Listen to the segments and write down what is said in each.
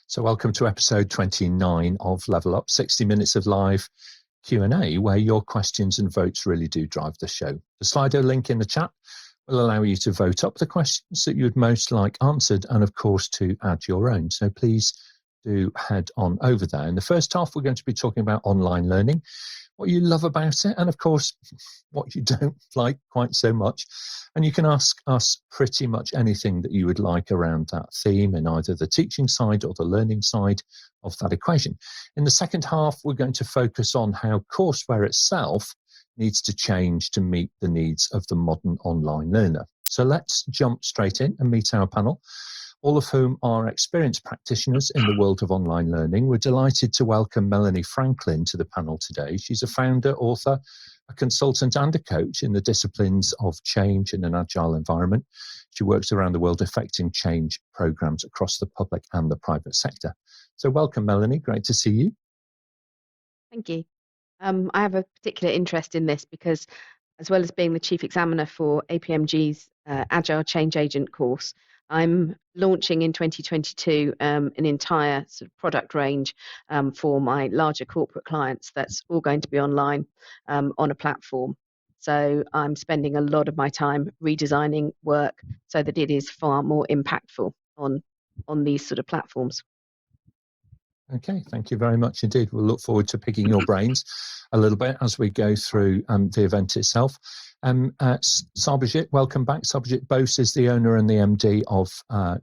So welcome to episode 29 of Level Up, 60 minutes of live Q&A, where your questions and votes really do drive the show. The Slido link in the chat will allow you to vote up the questions that you would most like answered, and of course to add your own. So please do head on over there. In the first half, we're going to be talking about online learning, what you love about it, and of course, what you don't like quite so much. And you can ask us pretty much anything that you would like around that theme in either the teaching side or the learning side of that equation. In the second half, we're going to focus on how courseware itself needs to change to meet the needs of the modern online learner. So let's jump straight in and meet our panel, all of whom are experienced practitioners in the world of online learning. We're delighted to welcome Melanie Franklin to the panel today. She's a founder, author, a consultant and a coach in the disciplines of change in an agile environment. She works around the world effecting change programs across the public and the private sector. So welcome, Melanie. Great to see you. Thank you. I have a particular interest in this because, as well as being the chief examiner for APMG's Agile Change Agent course, I'm launching in 2022 an entire sort of product range for my larger corporate clients that's all going to be online on a platform. So I'm spending a lot of my time redesigning work so that it is far more impactful on these sort of platforms. Okay, thank you very much indeed. We'll look forward to picking your brains a little bit as we go through the event itself. Sarbojit, welcome back. Sarbojit Bose is the owner and the MD of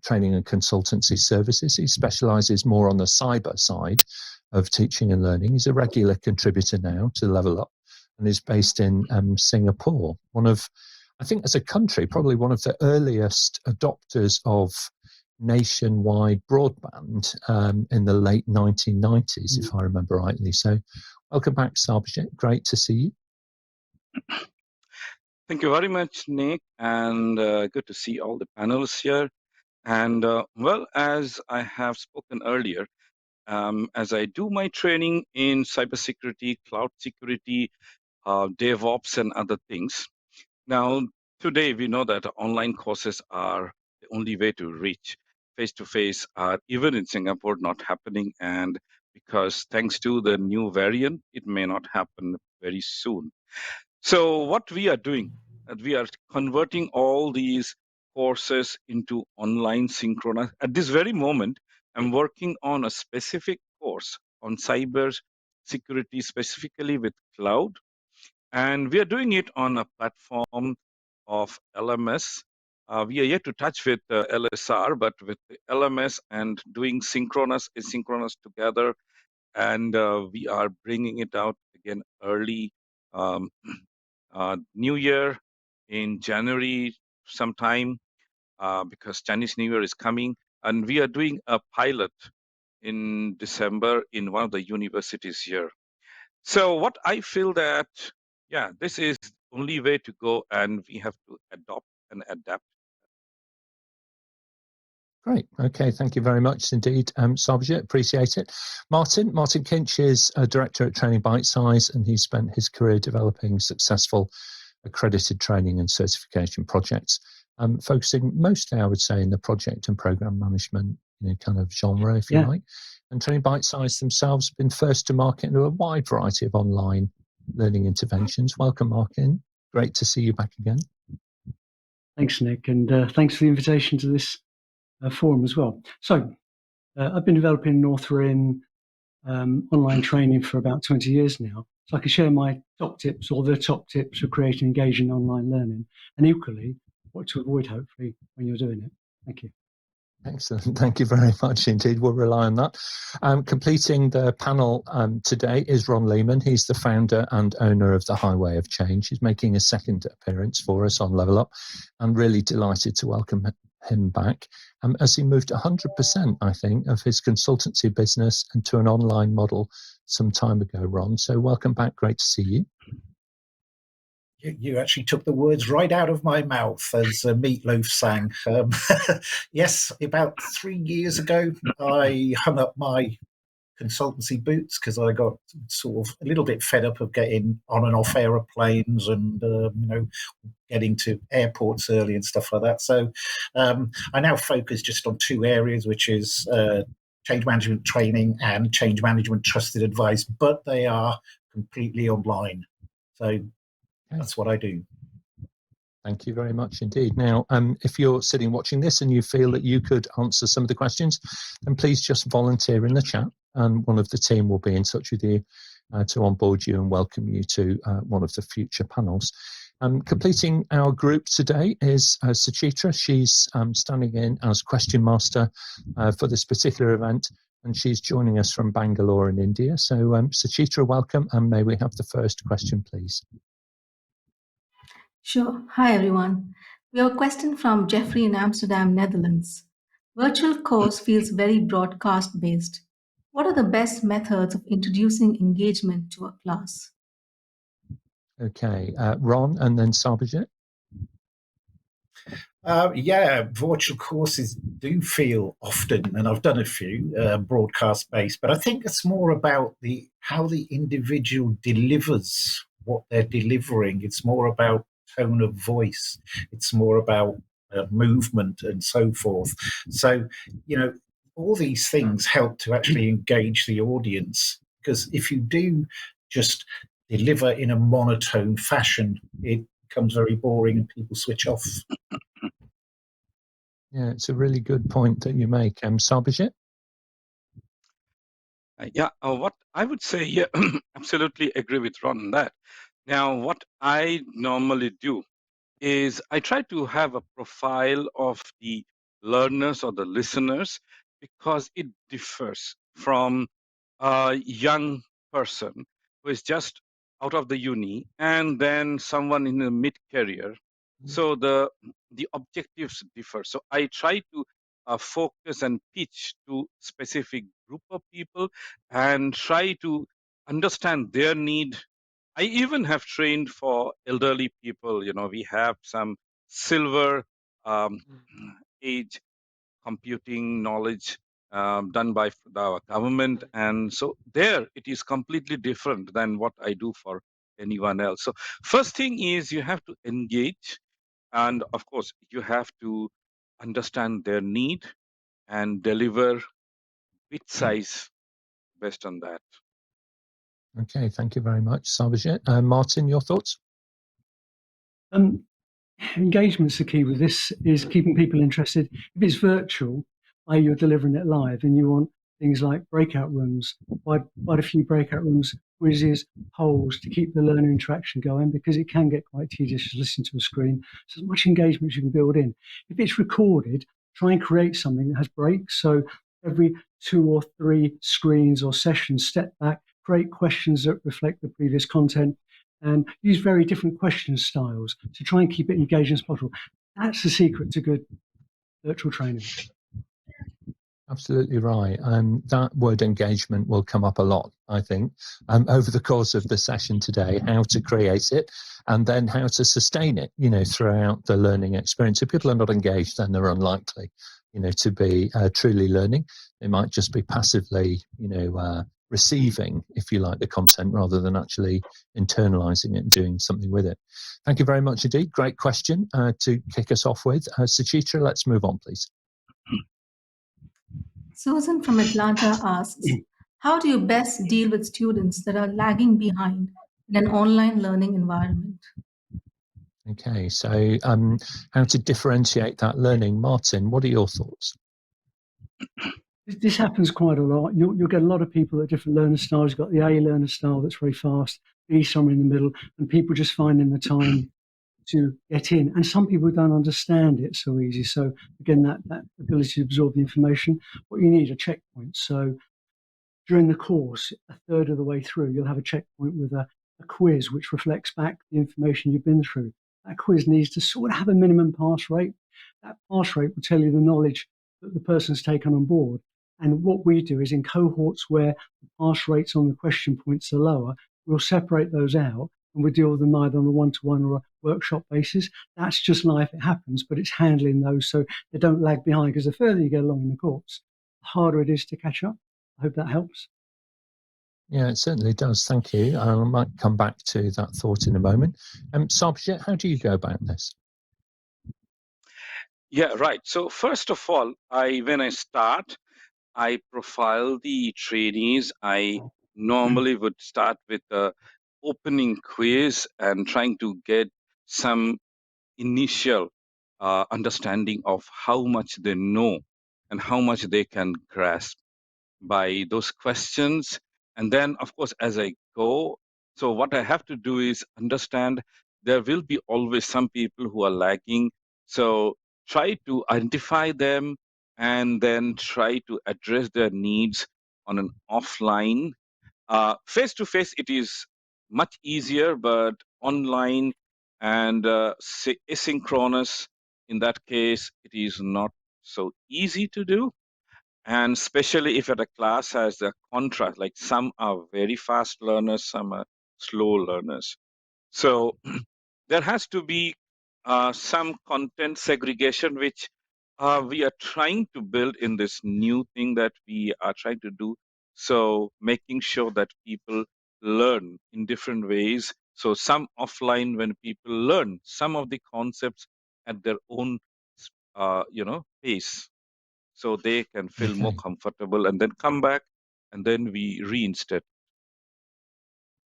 Training and Consultancy Services. He specialises more on the cyber side of teaching and learning. He's a regular contributor now to Level Up and is based in Singapore. One of, I think as a country, probably one of the earliest adopters of nationwide broadband in the late 1990s, if I remember rightly. So welcome back, Sarbojit. Great to see you. Thank you very much, Nick, and good to see all the panelists here. And well, as I have spoken earlier, as I do my training in cybersecurity, cloud security, DevOps, and other things. Now, today we know that online courses are the only way to reach. Face-to-face are, even in Singapore, not happening. And because thanks to the new variant, it may not happen very soon. So what we are doing, we are converting all these courses into online synchronous. At this very moment, I'm working on a specific course on cyber security, specifically with cloud. And we are doing it on a platform of LMS. We are yet to touch with LSR, but with the LMS and doing synchronous, asynchronous together. And we are bringing it out again early New Year in January sometime because Chinese New Year is coming. And we are doing a pilot in December in one of the universities here. So what I feel that, yeah, this is the only way to go, and we have to adopt and adapt. Great. Okay. Thank you very much indeed, Sarbojit. Appreciate it. Martyn Kinch is a director at Training Bite Size, and he spent his career developing successful accredited training and certification projects, focusing mostly, I would say, in the project and program management kind of genre, if you like. And Training Bite Size themselves have been first to market into a wide variety of online learning interventions. Welcome, Martyn. Great to see you back again. Thanks, Nick, and thanks for the invitation to this forum as well. So I've been developing and authoring online training for about 20 years now. So I can share my top tips or the top tips for creating engaging online learning, and equally what to avoid, hopefully, when you're doing it. Thank you. Excellent. Thank you very much indeed. We'll rely on that. Completing the panel today is Ron Leeman. He's the founder and owner of the Highway of Change. He's making a second appearance for us on Level Up. I'm really delighted to welcome him back as he moved 100%, I think, of his consultancy business into an online model some time ago, Ron. So welcome back. Great to see you. You actually took the words right out of my mouth, as Meatloaf sang. Yes, about 3 years ago, I hung up my consultancy boots because I got sort of a little bit fed up of getting on and off aeroplanes and getting to airports early and stuff like that. So I now focus just on two areas, which is change management training and change management trusted advice, but they are completely online. So that's what I do. Thank you very much indeed. Now, if you're sitting watching this and you feel that you could answer some of the questions, then please just volunteer in the chat, and one of the team will be in touch with you to onboard you and welcome you to one of the future panels. Completing our group today is Suchitra. She's standing in as Question Master for this particular event, and she's joining us from Bangalore in India. So Suchitra, welcome, and may we have the first question, please? Sure. Hi, everyone. We have a question from Jeffrey in Amsterdam, Netherlands. Virtual course feels very broadcast-based. What are the best methods of introducing engagement to a class? Okay, Ron and then Sarbojit. Yeah, virtual courses do feel often, and I've done a few broadcast-based, but I think it's more about how the individual delivers what they're delivering. It's more about tone of voice. It's more about movement and so forth. So, all these things help to actually engage the audience, because if you do just deliver in a monotone fashion, it becomes very boring and people switch off. Yeah, it's a really good point that you make. Sarbojit? What I would say, yeah, absolutely agree with Ron on that. Now, what I normally do is I try to have a profile of the learners or the listeners, because it differs from a young person who is just out of the uni and then someone in the mid-career. So the objectives differ. So I try to focus and pitch to specific group of people and try to understand their need. I even have trained for elderly people. We have some silver age computing knowledge done by our government. And so there it is completely different than what I do for anyone else. So first thing is you have to engage. And of course, you have to understand their need and deliver bit size based on that. Okay, thank you very much, Sarbojit. Martyn, your thoughts? Engagement's the key with this, is keeping people interested. If it's virtual, i.e. you're delivering it live, and you want things like breakout rooms, quite a few breakout rooms, quizzes, polls to keep the learner interaction going, because it can get quite tedious to listen to a screen. So as much engagement as you can build in. If it's recorded, try and create something that has breaks. So every 2 or 3 screens or sessions, step back, create questions that reflect the previous content, and use very different question styles to try and keep it engaging as possible. That's the secret to good virtual training. Absolutely right. That word engagement will come up a lot, I think, over the course of the session today, how to create it and then how to sustain it, throughout the learning experience. If people are not engaged, then they're unlikely, to be truly learning. They might just be passively, receiving, if you like, the content rather than actually internalizing it and doing something with it. Thank you very much indeed. Great question to kick us off with. Suchitra, let's move on, please. Susan from Atlanta asks, how do you best deal with students that are lagging behind in an online learning environment? Okay, so how to differentiate that learning. Martyn, what are your thoughts? This happens quite a lot. You'll get a lot of people at different learner styles. You've got the A learner style that's very fast, B somewhere in the middle, and people just finding the time to get in. And some people don't understand it so easy. So again, that ability to absorb the information, what you need are checkpoints. So during the course, a third of the way through, you'll have a checkpoint with a quiz which reflects back the information you've been through. That quiz needs to sort of have a minimum pass rate. That pass rate will tell you the knowledge that the person's taken on board. And what we do is in cohorts where the pass rates on the question points are lower, we'll separate those out and we'll deal with them either on a one-to-one or a workshop basis. That's just life, it happens, but it's handling those so they don't lag behind, because the further you get along in the course, the harder it is to catch up. I hope that helps. Yeah, it certainly does. Thank you. I might come back to that thought in a moment. Sarbojit, how do you go about this? Yeah, right. So first of all, when I start, I profile the trainees, I normally would start with a opening quiz and trying to get some initial understanding of how much they know and how much they can grasp by those questions. And then, of course, as I go, so what I have to do is understand there will be always some people who are lagging. So try to identify them and then try to address their needs on an offline. Face to face, it is much easier, but online and asynchronous, in that case, it is not so easy to do. And especially if a class has a contrast, like some are very fast learners, some are slow learners. So there has to be some content segregation, which we are trying to build in this new thing that we are trying to do. So making sure that people learn in different ways. So some offline, when people learn some of the concepts at their own, pace, so they can feel more Okay. comfortable and then come back and then we reinstate.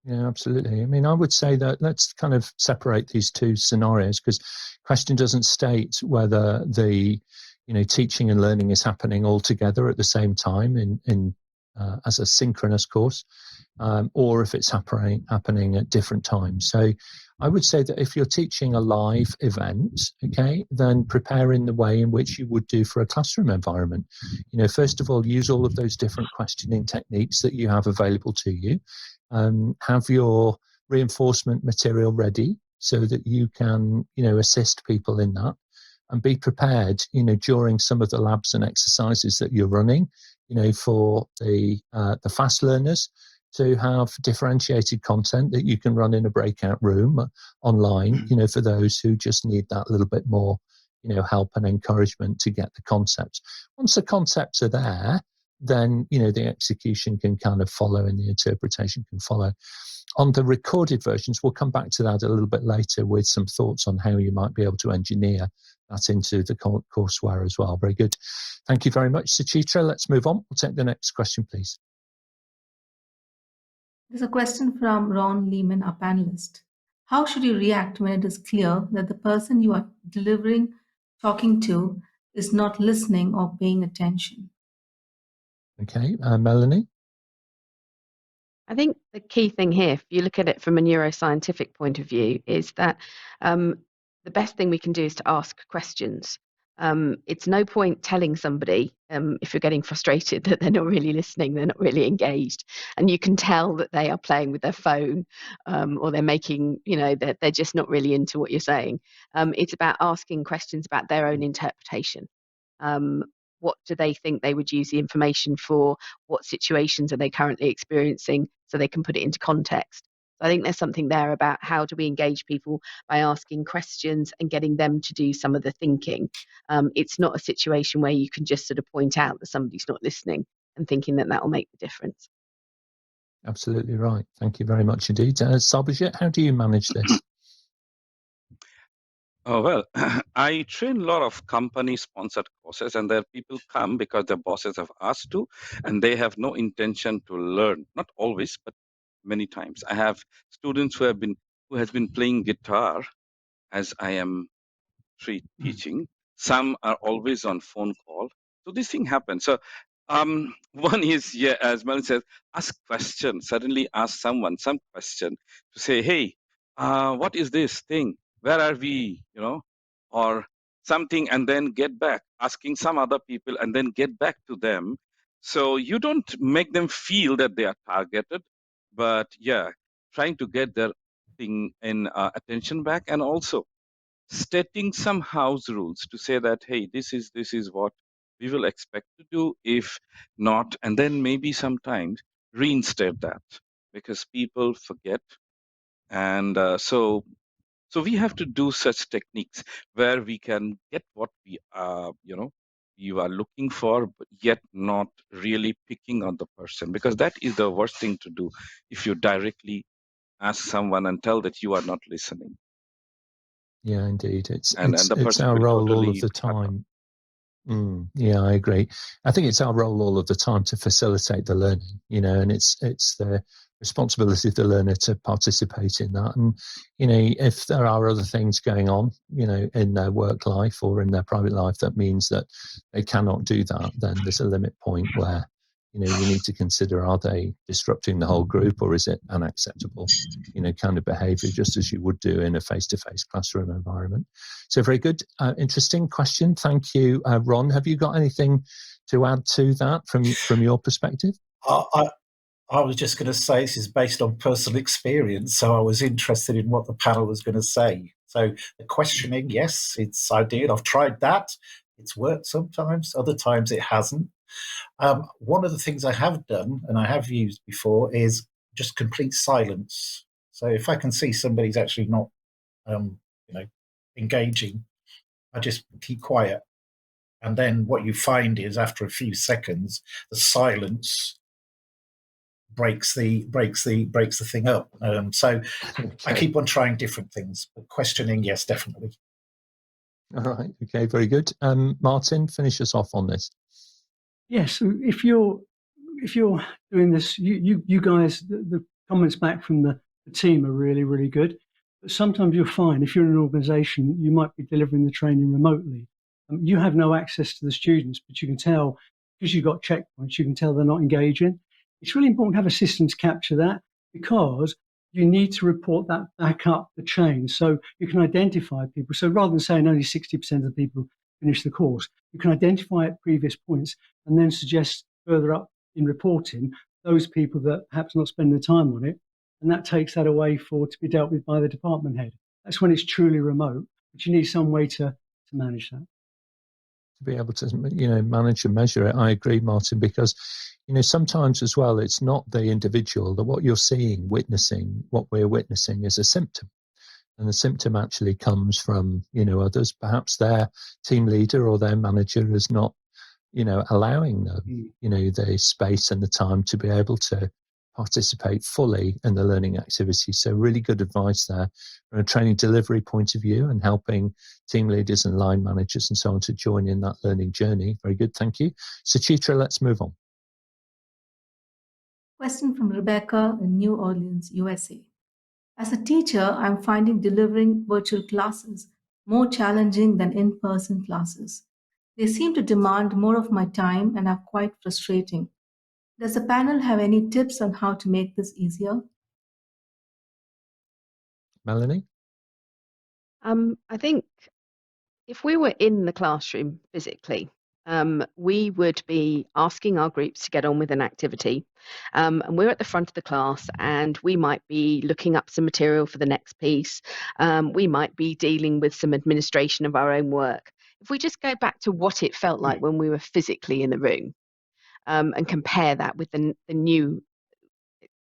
Yeah, absolutely. I mean, I would say that let's kind of separate these two scenarios, because question doesn't state whether the teaching and learning is happening all together at the same time in as a synchronous course, or if it's happening at different times. So I would say that if you're teaching a live event, okay, then prepare in the way in which you would do for a classroom environment. First of all, use all of those different questioning techniques that you have available to you. Have your reinforcement material ready so that you can, assist people in that, and be prepared, during some of the labs and exercises that you're running, for the fast learners, to have differentiated content that you can run in a breakout room online, for those who just need that little bit more, help and encouragement to get the concepts. Once the concepts are there, then the execution can kind of follow and the interpretation can follow. On the recorded versions, we'll come back to that a little bit later with some thoughts on how you might be able to engineer that into the courseware as well. Very good. Thank you very much, Suchitra. Let's move on. We'll take the next question, please. There's a question from Ron Leeman, a panelist. How should you react when it is clear that the person you are talking to, is not listening or paying attention? Okay, Melanie? I think the key thing here, if you look at it from a neuroscientific point of view, is that the best thing we can do is to ask questions. It's no point telling somebody, if you're getting frustrated, that they're not really listening, they're not really engaged, and you can tell that they are playing with their phone, or they're making, they're just not really into what you're saying. It's about asking questions about their own interpretation. What do they think they would use the information for? What situations are they currently experiencing, so they can put it into context? So I think there's something there about how do we engage people by asking questions and getting them to do some of the thinking. It's not a situation where you can just sort of point out that somebody's not listening and thinking that will make the difference. Absolutely right. Thank you very much indeed. Sarbojit, how do you manage this? Oh, well, I train a lot of company-sponsored courses, and there people come because their bosses have asked to, and they have no intention to learn. Not always, but many times. I have students who has been playing guitar as I am teaching. Some are always on phone call. So this thing happens. So one is, yeah, as Melanie says, ask questions. Suddenly ask someone some question to say, hey, what is this thing? Where are we? Or something, and then get back, asking some other people and then get back to them. So you don't make them feel that they are targeted, but yeah, trying to get their thing in attention back, and also stating some house rules to say that, hey, this is what we will expect to do. If not, and then maybe sometimes reinstate that, because people forget. And so we have to do such techniques where we can get what we you are looking for, but yet not really picking on the person, because that is the worst thing to do if you directly ask someone and tell that you are not listening. Yeah, indeed. It's And the it's person our will role all of totally the cut off. time. Yeah, I agree. I think it's our role all of the time to facilitate the learning, and it's the responsibility of the learner to participate in that. And, if there are other things going on, in their work life or in their private life, that means that they cannot do that, then there's a limit point where, you need to consider, are they disrupting the whole group, or is it unacceptable, kind of behavior, just as you would do in a face-to-face classroom environment. So very good, interesting question. Thank you, Ron. Have you got anything to add to that from your perspective? I was just going to say this is based on personal experience, so I was interested in what the panel was going to say. So the questioning, yes, it's ideal. I've tried that. It's worked sometimes. Other times it hasn't. One of the things I have done and I have used before is just complete silence. So if I can see somebody's actually not, engaging, I just keep quiet. And then what you find is after a few seconds, the silence breaks the thing up. So okay. I keep on trying different things, but questioning, yes, definitely. All right. Okay. Very good. Martyn, finish us off on this. Yes. So if you're doing this, you guys, the comments back from the team are really, really good. But sometimes you'll find if you're in an organisation, you might be delivering the training remotely. You have no access to the students, but you can tell because you've got checkpoints. You can tell they're not engaging. It's really important to have a system to capture that, because you need to report that back up the chain so you can identify people. So rather than saying only 60% of the people finish the course, you can identify at previous points and then suggest further up in reporting those people that perhaps not spending the time on it. And that takes that away to be dealt with by the department head. That's when it's truly remote, but you need some way to manage that. To be able to, manage and measure it. I agree, Martyn, because, sometimes as well, it's not the individual, that what you're seeing, what we're witnessing is a symptom. And the symptom actually comes from, others. Perhaps their team leader or their manager is not, allowing them, the space and the time to be able to participate fully in the learning activity. So really good advice there from a training delivery point of view, and helping team leaders and line managers and so on to join in that learning journey. Very good. Thank you. Suchitra, let's move on. Question from Rebecca in New Orleans, USA. As a teacher, I'm finding delivering virtual classes more challenging than in-person classes. They seem to demand more of my time and are quite frustrating. Does the panel have any tips on how to make this easier? Melanie? I think if we were in the classroom physically, we would be asking our groups to get on with an activity. And we're at the front of the class and we might be looking up some material for the next piece. We might be dealing with some administration of our own work. If we just go back to what it felt like when we were physically in the room, and compare that with the new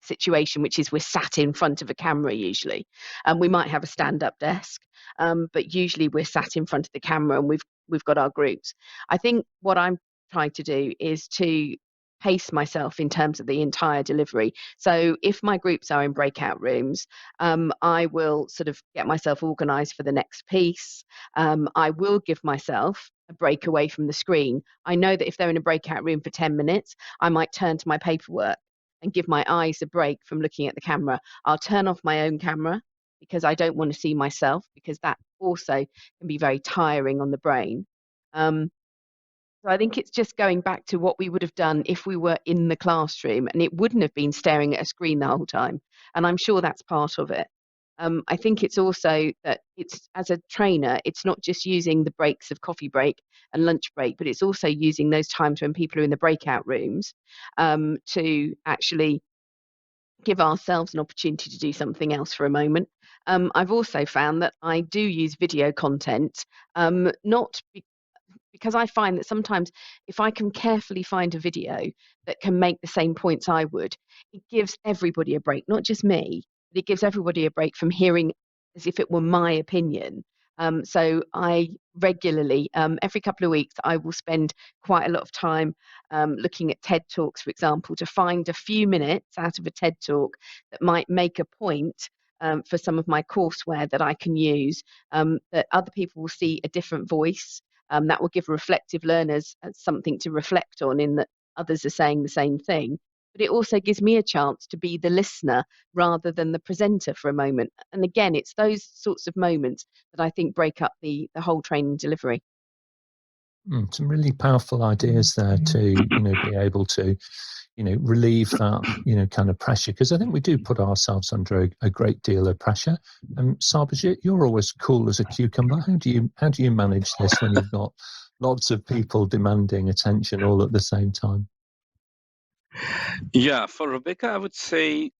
situation, which is we're sat in front of a camera usually, and we might have a stand-up desk, but usually we're sat in front of the camera and we've got our groups. I think what I'm trying to do is to pace myself in terms of the entire delivery. So if my groups are in breakout rooms, I will sort of get myself organized for the next piece. I will give myself a break away from the screen. I know that if they're in a breakout room for 10 minutes, I might turn to my paperwork and give my eyes a break from looking at the camera. I'll turn off my own camera because I don't want to see myself, because that also can be very tiring on the brain. So I think it's just going back to what we would have done if we were in the classroom, and it wouldn't have been staring at a screen the whole time. And I'm sure that's part of it. I think it's also that it's, as a trainer, it's not just using the breaks of coffee break and lunch break, but it's also using those times when people are in the breakout rooms to actually give ourselves an opportunity to do something else for a moment. I've also found that I do use video content, not because I find that sometimes if I can carefully find a video that can make the same points I would, it gives everybody a break, not just me, but it gives everybody a break from hearing as if it were my opinion. So I regularly, every couple of weeks, I will spend quite a lot of time looking at TED Talks, for example, to find a few minutes out of a TED Talk that might make a point for some of my courseware that I can use, that other people will see a different voice. That will give reflective learners something to reflect on, in that others are saying the same thing. But it also gives me a chance to be the listener rather than the presenter for a moment. And again, it's those sorts of moments that I think break up the whole training delivery. Some really powerful ideas there to, be able to, relieve that, kind of pressure, because I think we do put ourselves under a great deal of pressure. Sarbojit, you're always cool as a cucumber. How do you manage this when you've got lots of people demanding attention all at the same time? Yeah, for Rebecca, I would say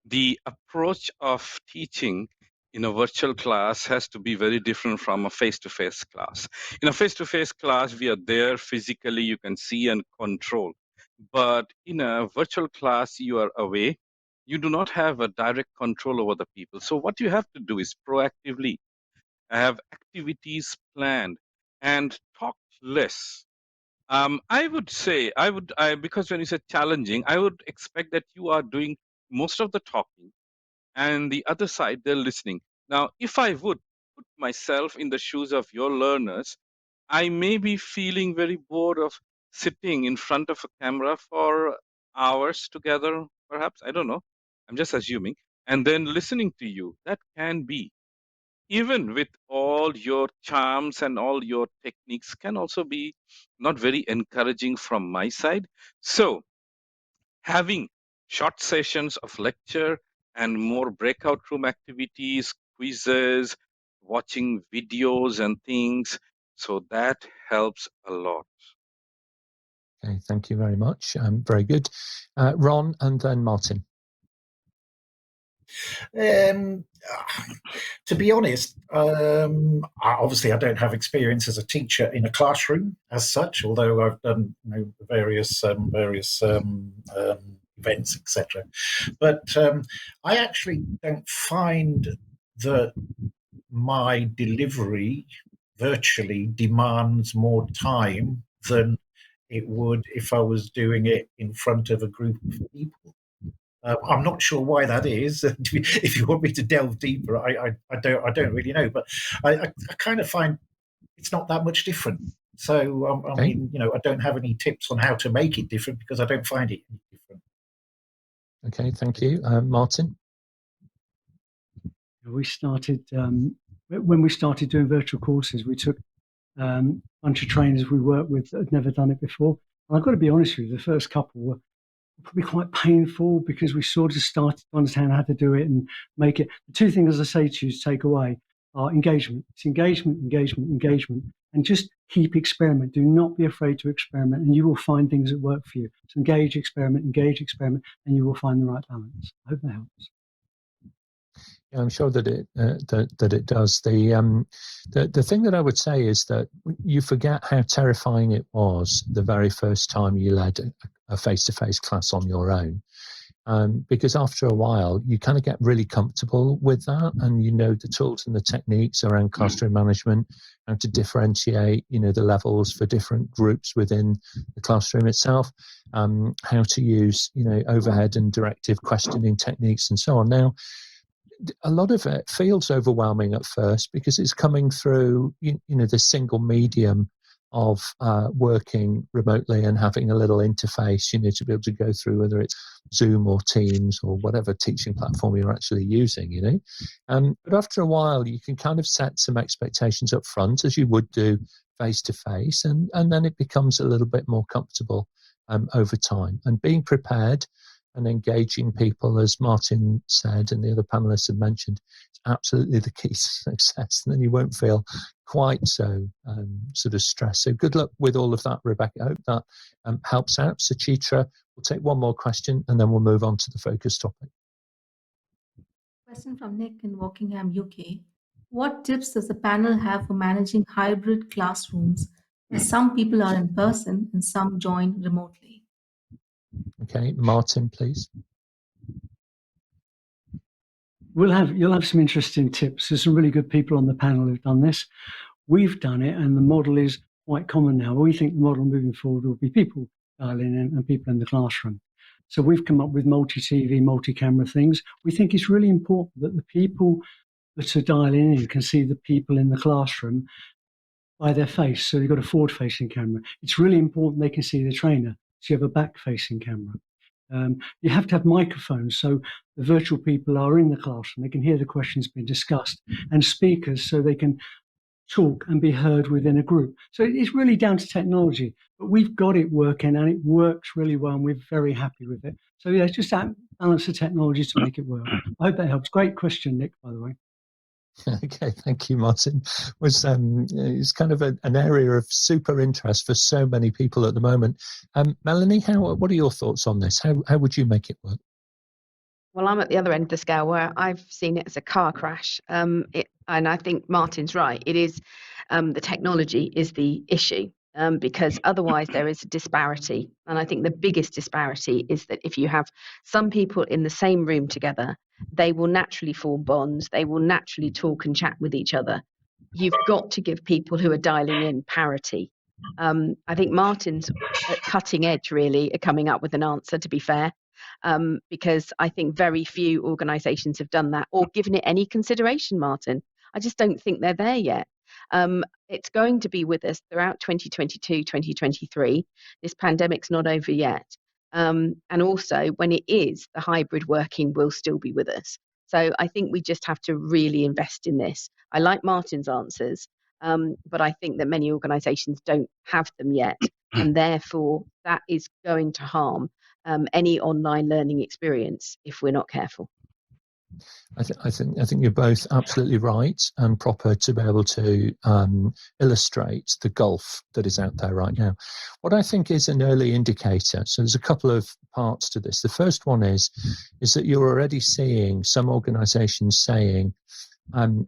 the approach of teaching in a virtual class has to be very different from a face-to-face class. In a face-to-face class, we are there physically, you can see and control. But in a virtual class, you are away. You do not have a direct control over the people. So what you have to do is proactively have activities planned and talk less. I would say, because when you said challenging, I would expect that you are doing most of the talking and the other side, they're listening. Now, if I would put myself in the shoes of your learners, I may be feeling very bored of sitting in front of a camera for hours together, perhaps. I don't know. I'm just assuming. And then listening to you. That can be, even with all your charms and all your techniques, can also be not very encouraging from my side. So having short sessions of lecture and more breakout room activities, quizzes, watching videos and things, so that helps a lot. Okay, thank you very much. Very good. Ron and then Martyn. To be honest, obviously I don't have experience as a teacher in a classroom as such, although I've done various events, etc. But I actually don't find that my delivery virtually demands more time than it would if I was doing it in front of a group of people. I'm not sure why that is. If you want me to delve deeper, I don't really know. But I kind of find it's not that much different. So I mean, I don't have any tips on how to make it different because I don't find it different. Okay, thank you, Martyn. We started when we started doing virtual courses. We took a bunch of trainers we worked with that had never done it before. And I've got to be honest with you, the first couple were probably quite painful because we sort of started to understand how to do it and make it. The two things, as I say to you, to take away are engagement. It's engagement, engagement, engagement, and just keep experiment. Do not be afraid to experiment, and you will find things that work for you. So engage, experiment, and you will find the right balance. I hope that helps. Yeah, I'm sure that it does. The thing that I would say is that you forget how terrifying it was the very first time you led a face-to-face class on your own, because after a while you kind of get really comfortable with that, and you know the tools and the techniques around classroom management, how to differentiate, the levels for different groups within the classroom itself, how to use, overhead and directive questioning techniques and so on. Now, a lot of it feels overwhelming at first because it's coming through, the single medium of working remotely and having a little interface, to be able to go through, whether it's Zoom or Teams or whatever teaching platform you're actually using, But after a while, you can kind of set some expectations up front as you would do face to face, and then it becomes a little bit more comfortable over time. And being prepared and engaging people, as Martyn said and the other panelists have mentioned, is absolutely the key to success. And then you won't feel quite so sort of stressed. So good luck with all of that, Rebecca. I hope that helps out. Suchitra, we'll take one more question and then we'll move on to the focus topic. Question from Nick in Wokingham, UK. What tips does the panel have for managing hybrid classrooms where some people are in person and some join remotely? Okay, Martyn, please. You'll have some interesting tips. There's some really good people on the panel who've done this. We've done it, and the model is quite common now. We think the model moving forward will be people dialing in and people in the classroom. So we've come up with multi-TV, multi-camera things. We think it's really important that the people that are dialing in can see the people in the classroom. by their face. So they've got a forward-facing camera. It's really important they can see the trainer. So you have a back-facing camera. You have to have microphones, so the virtual people are in the classroom. They can hear the questions being discussed, and speakers, so they can talk and be heard within a group. So it's really down to technology, but we've got it working and it works really well, and we're very happy with it. So yeah, it's just that balance of technology to make it work. I hope that helps. Great question, Nick, by the way. Okay, thank you, Martyn. It's kind of an area of super interest for so many people at the moment. Melanie, what are your thoughts on this? How would you make it work? Well, I'm at the other end of the scale where I've seen it as a car crash. And I think Martyn's right. It is the technology is the issue, because otherwise there is a disparity. And I think the biggest disparity is that if you have some people in the same room together, they will naturally form bonds. They will naturally talk and chat with each other. You've got to give people who are dialing in parity. I think Martyn's at cutting edge, really, coming up with an answer, to be fair. Because I think very few organisations have done that or given it any consideration, Martyn. I just don't think they're there yet. It's going to be with us throughout 2022, 2023. This pandemic's not over yet. And also, when it is, the hybrid working will still be with us. So I think we just have to really invest in this. I like Martyn's answers, but I think that many organisations don't have them yet. And therefore, that is going to harm any online learning experience if we're not careful. I think you're both absolutely right and proper to be able to illustrate the gulf that is out there right now. What I think is an early indicator, so there's a couple of parts to this. The first one is that you're already seeing some organisations saying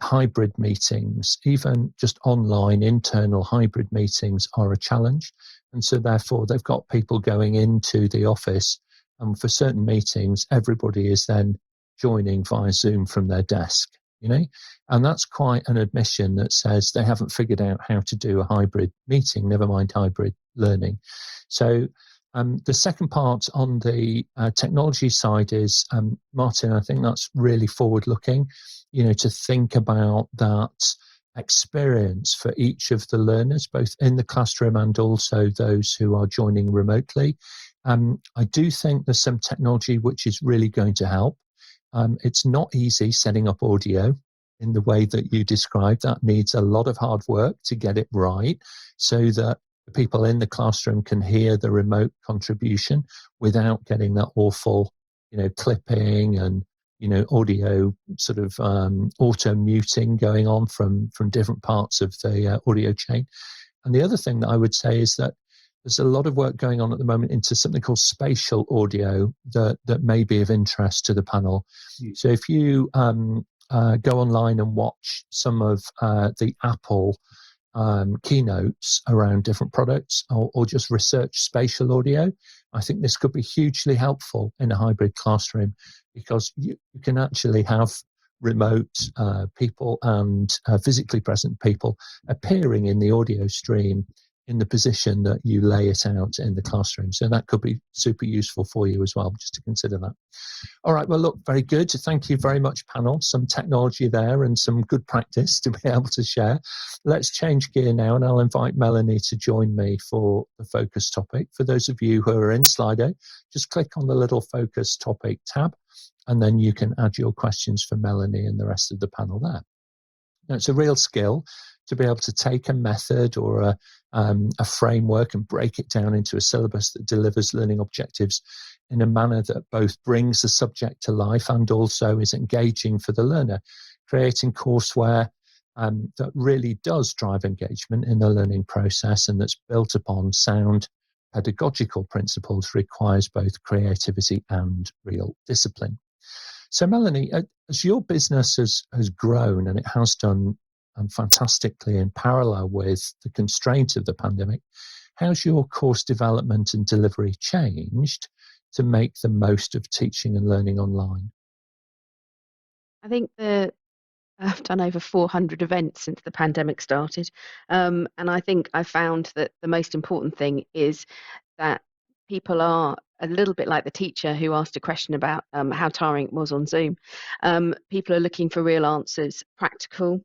hybrid meetings, even just online internal hybrid meetings, are a challenge. And so therefore they've got people going into the office, and for certain meetings, everybody is then joining via Zoom from their desk, and that's quite an admission that says they haven't figured out how to do a hybrid meeting, never mind hybrid learning. So the second part on the technology side is, Martyn, I think that's really forward looking, to think about that experience for each of the learners, both in the classroom and also those who are joining remotely. I do think there's some technology which is really going to help. It's not easy setting up audio in the way that you described. That needs a lot of hard work to get it right so that the people in the classroom can hear the remote contribution without getting that awful, clipping and, audio sort of auto muting going on from different parts of the audio chain. And the other thing that I would say is that there's a lot of work going on at the moment into something called spatial audio that may be of interest to the panel. So if you go online and watch some of the Apple keynotes around different products, or just research spatial audio, I think this could be hugely helpful in a hybrid classroom, because you can actually have remote people and physically present people appearing in the audio stream in the position that you lay it out in the classroom. So that could be super useful for you as well, just to consider that. All right, well, look, very good. Thank you very much, panel. Some technology there and some good practice to be able to share. Let's change gear now, and I'll invite Melanie to join me for the focus topic. For those of you who are in Slido, just click on the little focus topic tab, and then you can add your questions for Melanie and the rest of the panel there. Now, it's a real skill to be able to take a method or a framework and break it down into a syllabus that delivers learning objectives in a manner that both brings the subject to life and also is engaging for the learner, creating courseware that really does drive engagement in the learning process and that's built upon sound pedagogical principles, requires both creativity and real discipline. So Melanie, as your business has grown, and it has done fantastically in parallel with the constraint of the pandemic, how's your course development and delivery changed to make the most of teaching and learning online? I think I've done over 400 events since the pandemic started. And I think I found that the most important thing is that people are a little bit like the teacher who asked a question about how tiring it was on Zoom. People are looking for real answers, practical,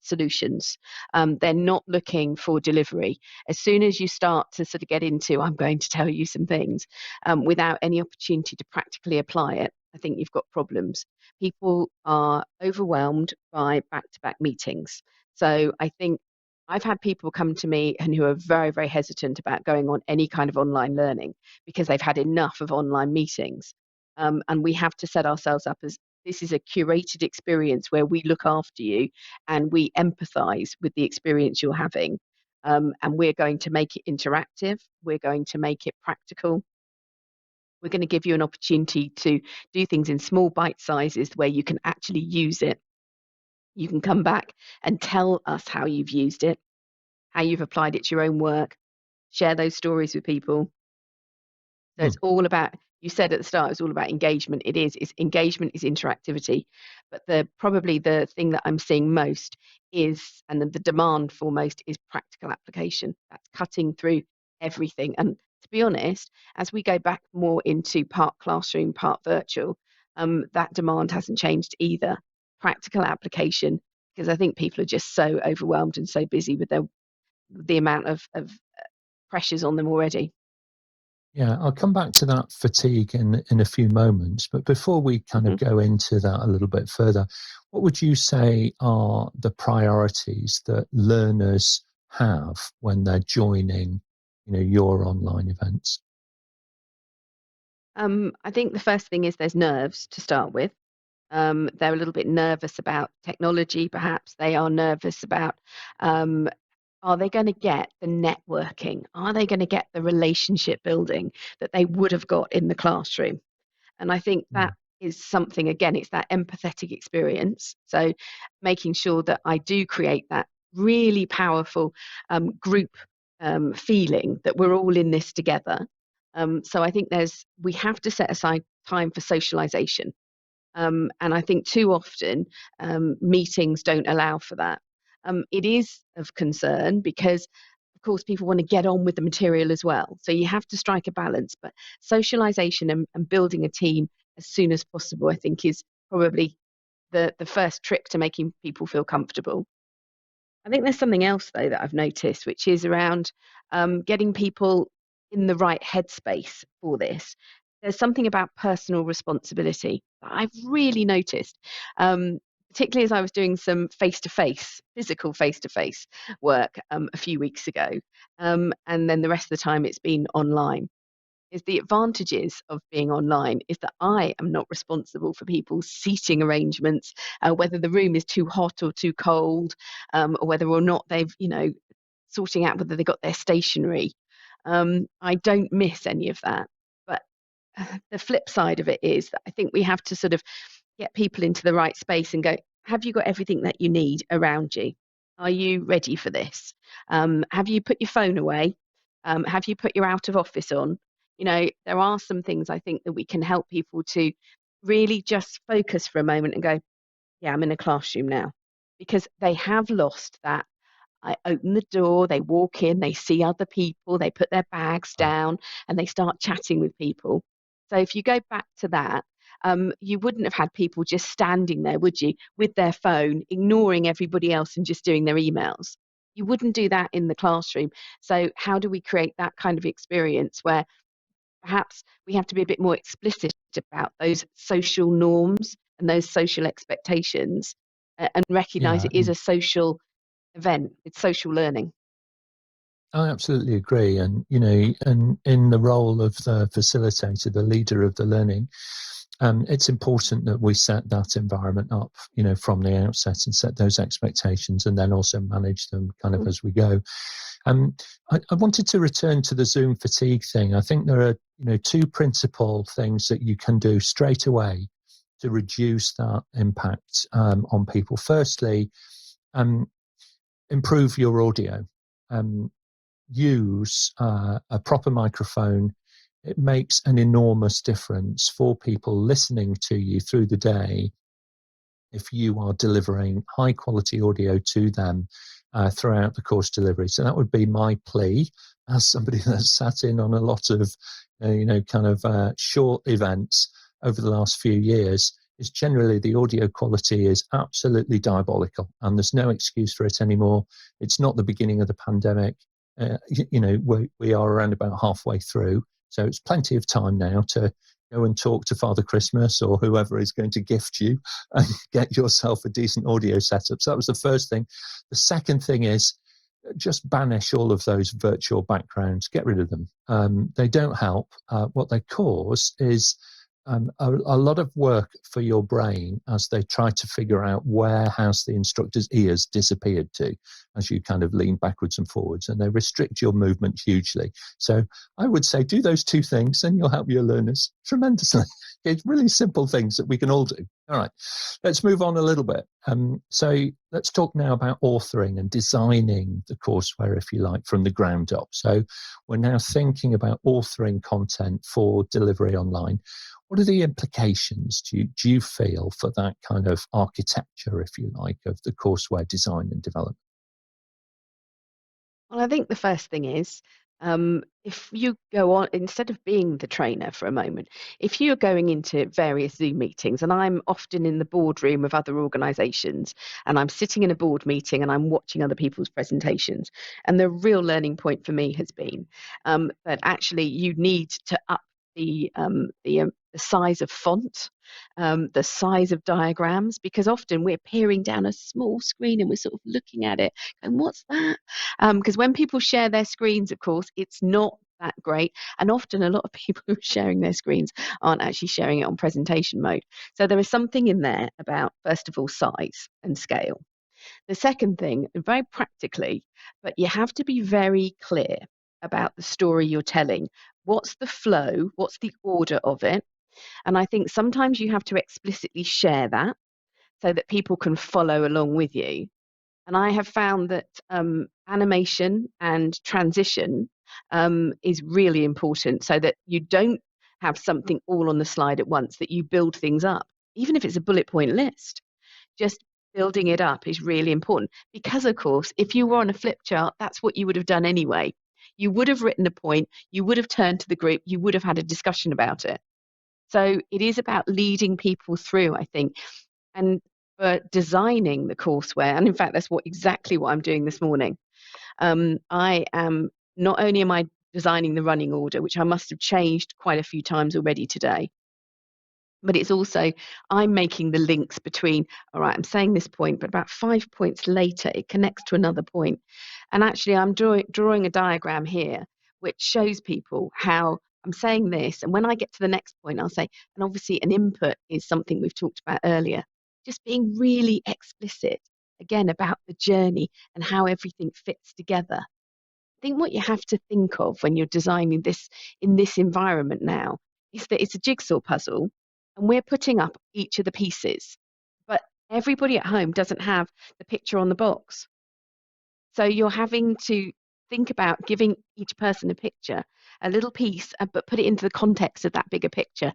solutions. They're not looking for delivery. As soon as you start to sort of get into, I'm going to tell you some things, without any opportunity to practically apply it, I think you've got problems. People are overwhelmed by back-to-back meetings. So I think I've had people come to me and who are very, very hesitant about going on any kind of online learning because they've had enough of online meetings. And we have to set ourselves up as this is a curated experience where we look after you and we empathize with the experience you're having. And we're going to make it interactive. We're going to make it practical. We're going to give you an opportunity to do things in small bite sizes where you can actually use it. You can come back and tell us how you've used it, how you've applied it to your own work, share those stories with people. So it's all about, you said at the start, it's all about engagement. It is. It's engagement is interactivity. But probably the thing that I'm seeing most is, and the demand for most is practical application. That's cutting through everything. And to be honest, as we go back more into part classroom, part virtual, that demand hasn't changed either. Practical application, because I think people are just so overwhelmed and so busy with the amount of pressures on them already. Yeah, I'll come back to that fatigue in a few moments. But before we kind of go into that a little bit further, what would you say are the priorities that learners have when they're joining, your online events? I think the first thing is there's nerves to start with. They're a little bit nervous about technology, perhaps. They are nervous about, are they going to get the networking? Are they going to get the relationship building that they would have got in the classroom? And I think that is something, again, it's that empathetic experience. So making sure that I do create that really powerful group feeling that we're all in this together. So I think we have to set aside time for socialization. And I think too often meetings don't allow for that. It is of concern because, of course, people want to get on with the material as well. So you have to strike a balance. But socialization and building a team as soon as possible, I think, is probably the first trick to making people feel comfortable. I think there's something else, though, that I've noticed, which is around getting people in the right headspace for this. There's something about personal responsibility that I've really noticed, particularly as I was doing some physical face-to-face work a few weeks ago. And then the rest of the time it's been online. Is the advantages of being online is that I am not responsible for people's seating arrangements, whether the room is too hot or too cold, or whether or not they've, sorting out whether they got their stationery. I don't miss any of that. But the flip side of it is that I think we have to sort of get people into the right space and go, have you got everything that you need around you? Are you ready for this? Have you put your phone away? Have you put your out of office on? There are some things I think that we can help people to really just focus for a moment and go, yeah, I'm in a classroom now, because they have lost that. I open the door, they walk in, they see other people, they put their bags down and they start chatting with people. So if you go back to that, you wouldn't have had people just standing there, would you, with their phone, ignoring everybody else and just doing their emails. You wouldn't do that in the classroom. So how do we create that kind of experience where perhaps we have to be a bit more explicit about those social norms and those social expectations, and recognize it is a social event, it's social learning. I absolutely agree. And, and in the role of the facilitator, the leader of the learning, it's important that we set that environment up, from the outset and set those expectations and then also manage them kind of as we go. I wanted to return to the Zoom fatigue thing. I think there are, two principal things that you can do straight away to reduce that impact on people. Firstly, improve your audio. Use a proper microphone. It makes an enormous difference for people listening to you through the day if you are delivering high quality audio to them throughout the course delivery. So that would be my plea as somebody that's sat in on a lot of, short events over the last few years. is generally the audio quality is absolutely diabolical, and there's no excuse for it anymore. It's not the beginning of the pandemic. We are around about halfway through, so it's plenty of time now to go and talk to Father Christmas or whoever is going to gift you and get yourself a decent audio setup. So that was the first thing. The second thing is just banish all of those virtual backgrounds, get rid of them. They don't help. What they cause is a lot of work for your brain as they try to figure out where has the instructor's ears disappeared to as you kind of lean backwards and forwards, and they restrict your movement hugely. So I would say do those two things and you'll help your learners tremendously. It's really simple things that we can all do. All right, let's move on a little bit. So let's talk now about authoring and designing the courseware, if you like, from the ground up. So we're now thinking about authoring content for delivery online. What are the implications, do you feel, for that kind of architecture, if you like, of the courseware design and development? Well, I think the first thing is, if you go on, instead of being the trainer for a moment, if you're going into various Zoom meetings, and I'm often in the boardroom of other organizations, and I'm sitting in a board meeting and I'm watching other people's presentations, and the real learning point for me has been that actually you need to up the size of font, the size of diagrams, because often we're peering down a small screen and we're sort of looking at it and what's that? Because when people share their screens, of course, it's not that great. And often a lot of people who are sharing their screens aren't actually sharing it on presentation mode. So there is something in there about, first of all, size and scale. The second thing, very practically, but you have to be very clear about the story you're telling. What's the flow? What's the order of it? And I think sometimes you have to explicitly share that so that people can follow along with you. And I have found that animation and transition is really important so that you don't have something all on the slide at once, that you build things up, even if it's a bullet point list. Just building it up is really important because, of course, if you were on a flip chart, that's what you would have done anyway. You would have written a point, you would have turned to the group, you would have had a discussion about it. So it is about leading people through, I think, and designing the courseware. And in fact, that's exactly what I'm doing this morning. Not only am I designing the running order, which I must have changed quite a few times already today, but it's also, I'm making the links between, all right, I'm saying this point, but about 5 points later, it connects to another point. And actually, I'm drawing a diagram here, which shows people how I'm saying this. And when I get to the next point, I'll say, and obviously an input is something we've talked about earlier, just being really explicit, again, about the journey and how everything fits together. I think what you have to think of when you're designing this in this environment now is that it's a jigsaw puzzle and we're putting up each of the pieces, but everybody at home doesn't have the picture on the box. So you're having to think about giving each person a picture, a little piece, but put it into the context of that bigger picture.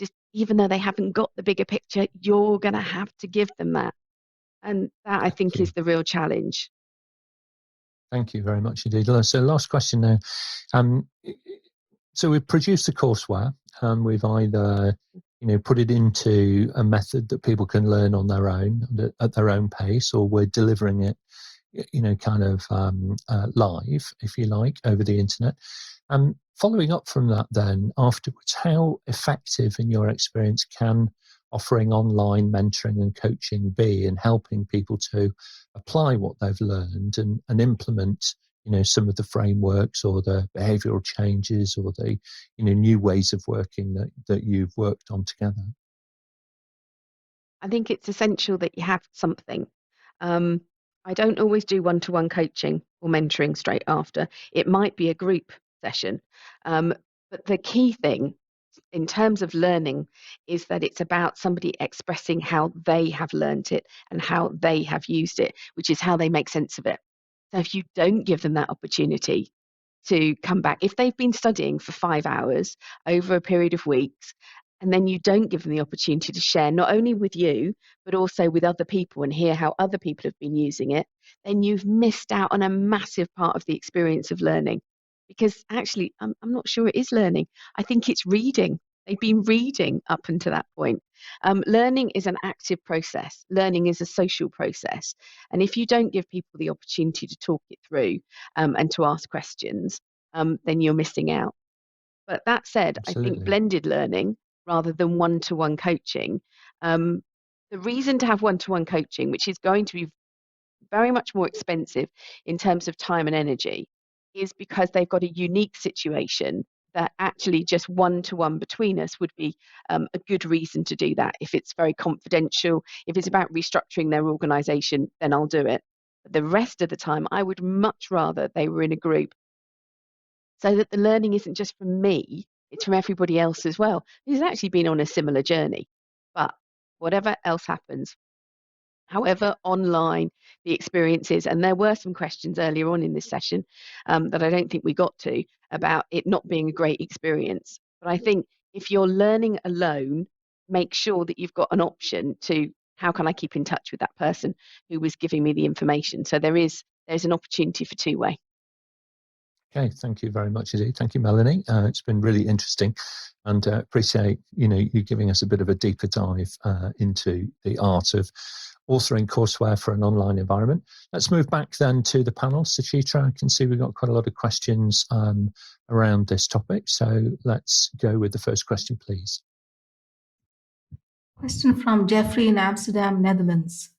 Just even though they haven't got the bigger picture, you're going to have to give them that. And that, I think, is the real challenge. Thank you very much indeed. So last question now. So we've produced the courseware and we've either put it into a method that people can learn on their own at their own pace, or we're delivering it kind of live, if you like, over the internet. Following up from that then afterwards, how effective in your experience can offering online mentoring and coaching be in helping people to apply what they've learned and implement some of the frameworks or the behavioral changes or the new ways of working that you've worked on together? I think it's essential that you have something. I don't always do one-to-one coaching or mentoring straight after. It might be a group session. But the key thing in terms of learning is that it's about somebody expressing how they have learned it and how they have used it, which is how they make sense of it. So if you don't give them that opportunity to come back, if they've been studying for 5 hours over a period of weeks, and then you don't give them the opportunity to share not only with you, but also with other people and hear how other people have been using it, then you've missed out on a massive part of the experience of learning. Because actually, I'm not sure it is learning. I think it's reading. They've been reading up until that point. Learning is an active process. Learning is a social process. And if you don't give people the opportunity to talk it through and to ask questions, then you're missing out. But that said, I think Absolutely. blended learning rather than one-to-one coaching, the reason to have one-to-one coaching, which is going to be very much more expensive in terms of time and energy, is because they've got a unique situation that actually just one-to-one between us would be a good reason to do that. If it's very confidential, if it's about restructuring their organization, then I'll do it. But the rest of the time, I would much rather they were in a group so that the learning isn't just from me, it's from everybody else as well, who's actually been on a similar journey. But whatever else happens, however online the experience is, and there were some questions earlier on in this session that I don't think we got to about it not being a great experience. But I think if you're learning alone, make sure that you've got an option to how can I keep in touch with that person who was giving me the information. So there's an opportunity for two-way. Okay, thank you very much indeed. Thank you, Melanie. It's been really interesting, and appreciate you giving us a bit of a deeper dive into the art of authoring courseware for an online environment. Let's move back then to the panel. Suchitra, I can see we've got quite a lot of questions around this topic, so let's go with the first question, please. Question from Jeffrey in Amsterdam, Netherlands.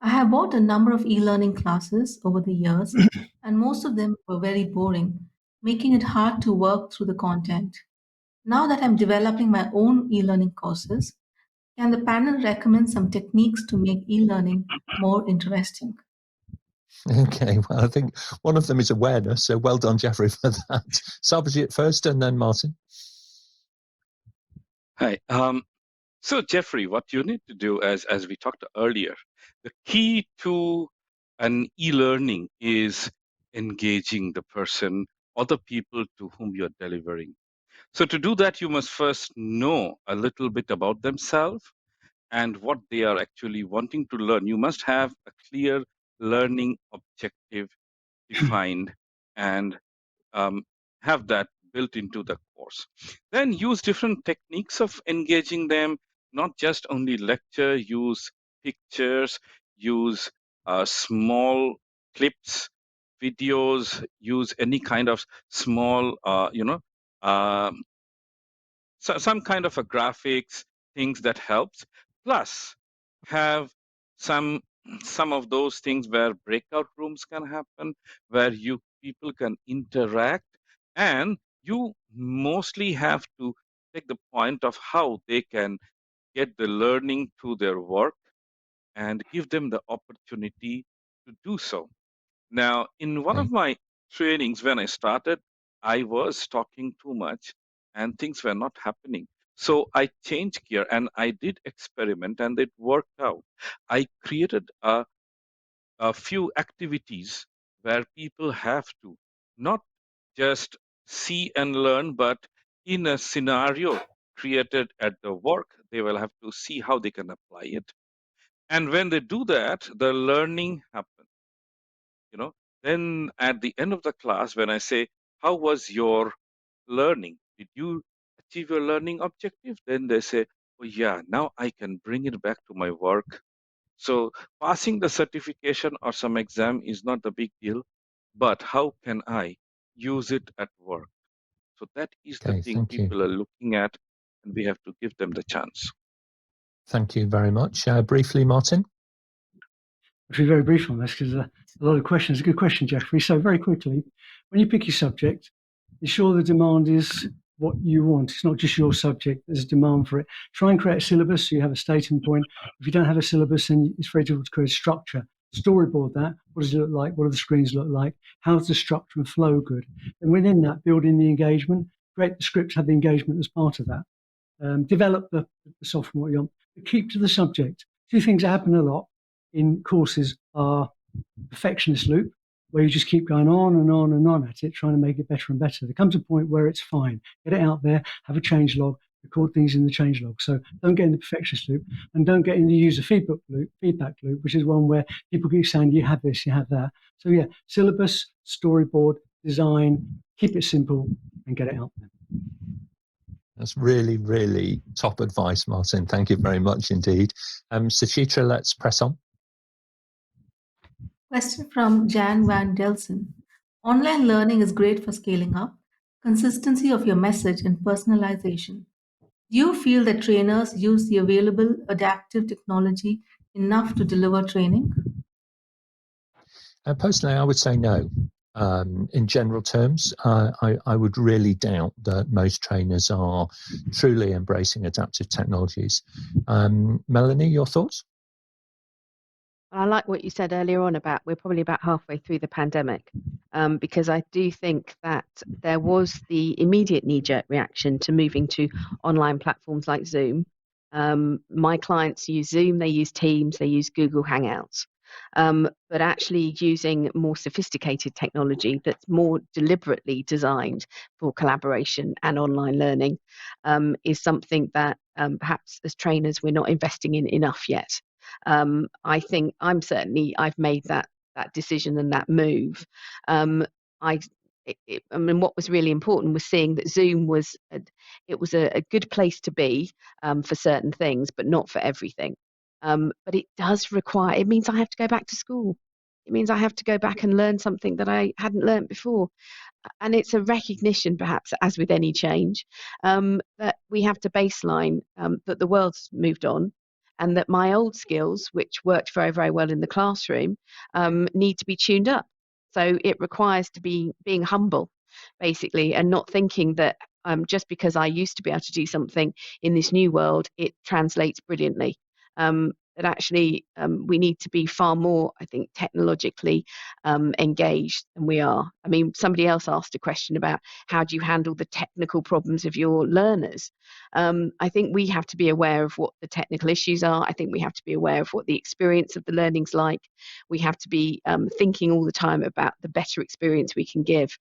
I have bought a number of e-learning classes over the years, and most of them were very boring, making it hard to work through the content. Now that I'm developing my own e-learning courses, can the panel recommend some techniques to make e-learning more interesting? Okay, well, I think one of them is awareness, so well done, Jeffrey, for that. Sarbojit first, and then Martyn. Hi. So Jeffrey, what you need to do, as we talked earlier, the key to an e-learning is engaging the person or the people to whom you're delivering. So to do that, you must first know a little bit about themselves and what they are actually wanting to learn. You must have a clear learning objective defined and have that built into the course. Then use different techniques of engaging them, not just only lecture, use pictures, use small clips, videos, use any kind of small, some kind of a graphics, things that helps. Plus, have some of those things where breakout rooms can happen, where people can interact, and you mostly have to take the point of how they can get the learning through their work and give them the opportunity to do so. Now, in one Okay. of my trainings when I started, I was talking too much and things were not happening. So I changed gear and I did experiment and it worked out. I created a few activities where people have to not just see and learn, but in a scenario created at the work, they will have to see how they can apply it. And when they do that, the learning happens. Then at the end of the class, when I say, how was your learning? Did you achieve your learning objective? Then they say, oh yeah, now I can bring it back to my work. So passing the certification or some exam is not the big deal, but how can I use it at work? So that is the Okay, thing thank you. people are looking at, and we have to give them the chance. Thank you very much. Briefly, Martyn. I'll be very brief on this because a lot of questions. A good question, Jeffrey. So very quickly, when you pick your subject, ensure the demand is what you want. It's not just your subject. There's a demand for it. Try and create a syllabus so you have a starting point. If you don't have a syllabus, then it's very difficult to create a structure. Storyboard that. What does it look like? What do the screens look like? How's the structure and flow good? And within that, build in the engagement. Create the scripts, have the engagement as part of that. Develop the software what you want. But keep to the subject. Two things that happen a lot in courses are perfectionist loop, where you just keep going on and on and on at it, trying to make it better and better. There comes a point where it's fine. Get it out there, have a change log, record things in the change log. So don't get in the perfectionist loop, and don't get in the user feedback loop, which is one where people keep saying, you have this, you have that. So yeah, syllabus, storyboard, design, keep it simple and get it out there. That's really, really top advice, Martyn. Thank you very much indeed. Suchitra, let's press on. Question from Jan Van Delsen. Online learning is great for scaling up, consistency of your message, and personalization. Do you feel that trainers use the available adaptive technology enough to deliver training? Personally, I would say no. In general terms, I would really doubt that most trainers are truly embracing adaptive technologies. Melanie, your thoughts? I like what you said earlier on about we're probably about halfway through the pandemic, because I do think that there was the immediate knee-jerk reaction to moving to online platforms like Zoom. My clients use Zoom, they use Teams, they use Google Hangouts. But actually using more sophisticated technology that's more deliberately designed for collaboration and online learning is something that perhaps as trainers we're not investing in enough yet. I think I've made that decision and that move. I mean, what was really important was seeing that Zoom was a good place to be for certain things, but not for everything. But it does require. It means I have to go back to school. It means I have to go back and learn something that I hadn't learned before. And it's a recognition, perhaps, as with any change, that we have to baseline that the world's moved on, and that my old skills, which worked very, very well in the classroom, need to be tuned up. So it requires being humble, basically, and not thinking that just because I used to be able to do something in this new world, it translates brilliantly. That actually we need to be far more, I think, technologically engaged than we are. I mean, somebody else asked a question about how do you handle the technical problems of your learners. I think we have to be aware of what the technical issues are. I think we have to be aware of what the experience of the learning's like. We have to be thinking all the time about the better experience we can give.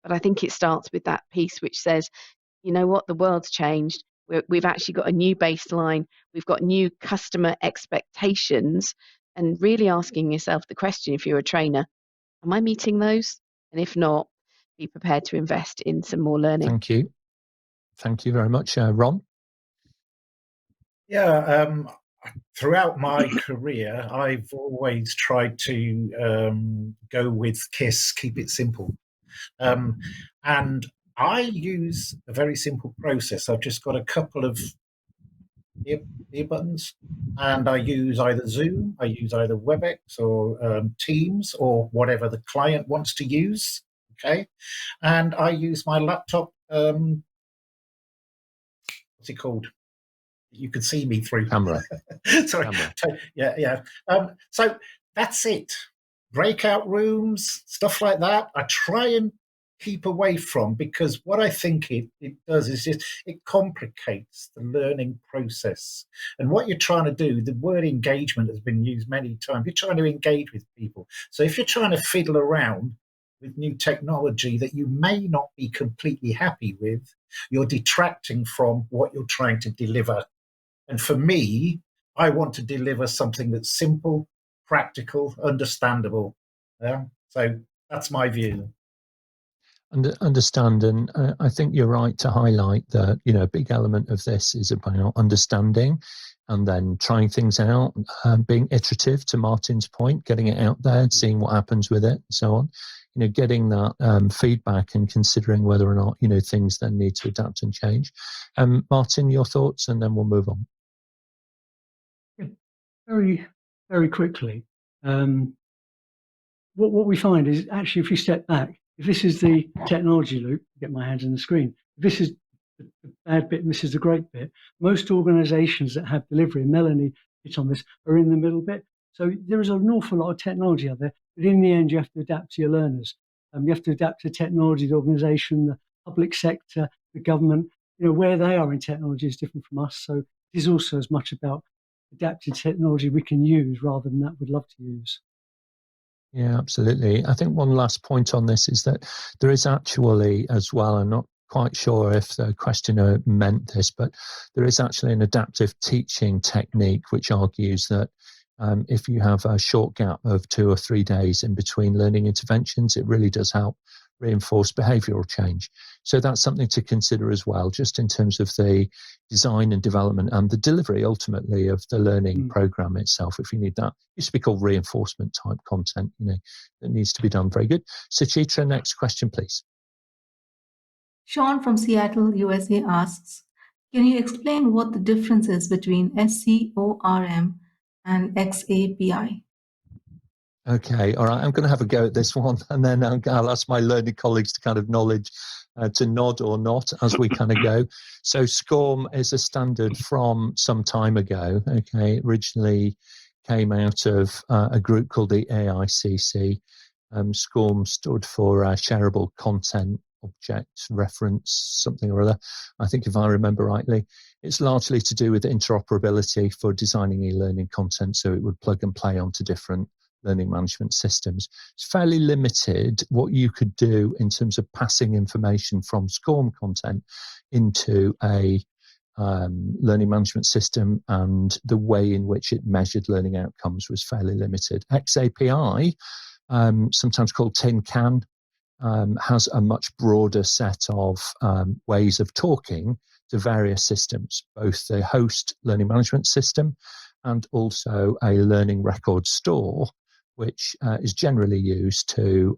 But I think it starts with that piece which says, you know what, the world's changed. We've actually got a new baseline. We've got new customer expectations, and really asking yourself the question, if you're a trainer, am I meeting those? And if not, be prepared to invest in some more learning. Thank you. Thank you very much. Ron? Yeah, throughout my career, I've always tried to go with KISS, keep it simple. And I use a very simple process. I've just got a couple of ear buttons, and I use either Zoom, I use either WebEx or Teams or whatever the client wants to use. Okay, and I use my laptop. What's it called? You can see me through Camera. Sorry. Camera. Yeah. So that's it. Breakout rooms, stuff like that. I try and keep away from, because what I think it does is just it complicates the learning process. And what you're trying to do, the word engagement has been used many times. You're trying to engage with people. So if you're trying to fiddle around with new technology that you may not be completely happy with, you're detracting from what you're trying to deliver. And for me, I want to deliver something that's simple, practical, understandable. Yeah? So that's my view. Understand, and I think you're right to highlight that, you know, a big element of this is about understanding and then trying things out, being iterative, to Martyn's point, getting it out there, seeing what happens with it, and so on. You know, getting that feedback and considering whether or not, you know, things then need to adapt and change. Martyn, your thoughts, and then we'll move on. Very, very quickly. What we find is actually, if you step back, if this is the technology loop, get my hands on the screen, if this is the bad bit and this is the great bit, most organizations that have delivery, Melanie hit on this, are in the middle bit. So there is an awful lot of technology out there, but in the end, you have to adapt to your learners. You have to adapt to technology, the organization, the public sector, the government, you know, where they are in technology is different from us. So it is also as much about adapted technology we can use rather than that we'd love to use. Yeah, absolutely. I think one last point on this is that there is actually, as well, I'm not quite sure if the questioner meant this, but there is actually an adaptive teaching technique which argues that if you have a short gap of 2 or 3 days in between learning interventions, it really does help reinforce behavioural change. So that's something to consider as well, just in terms of the design and development and the delivery ultimately of the learning program itself. If you need that, it used to be called reinforcement type content, that needs to be done. Very good. Suchitra, next question, please. Sean from Seattle, USA asks, can you explain what the difference is between SCORM and XAPI? Okay, all right. I'm going to have a go at this one, and then I'll ask my learning colleagues to kind of to nod or not as we kind of go. So SCORM is a standard from some time ago. Okay, originally came out of a group called the AICC. SCORM stood for Shareable Content Object Reference, something or other. I think if I remember rightly, it's largely to do with interoperability for designing e-learning content, so it would plug and play onto different learning management systems. It's fairly limited what you could do in terms of passing information from SCORM content into a learning management system, and the way in which it measured learning outcomes was fairly limited. XAPI, sometimes called Tin Can, has a much broader set of ways of talking to various systems, both the host learning management system and also a learning record store, which is generally used to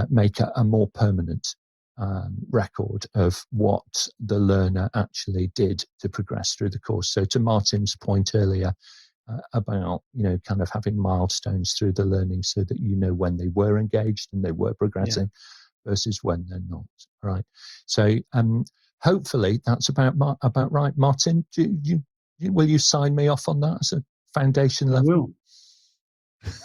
make a more permanent record of what the learner actually did to progress through the course. So to Martyn's point earlier about, kind of having milestones through the learning so that when they were engaged and they were progressing versus when they're not. Right. So hopefully that's about right. Martyn, will you sign me off on that as a foundation level?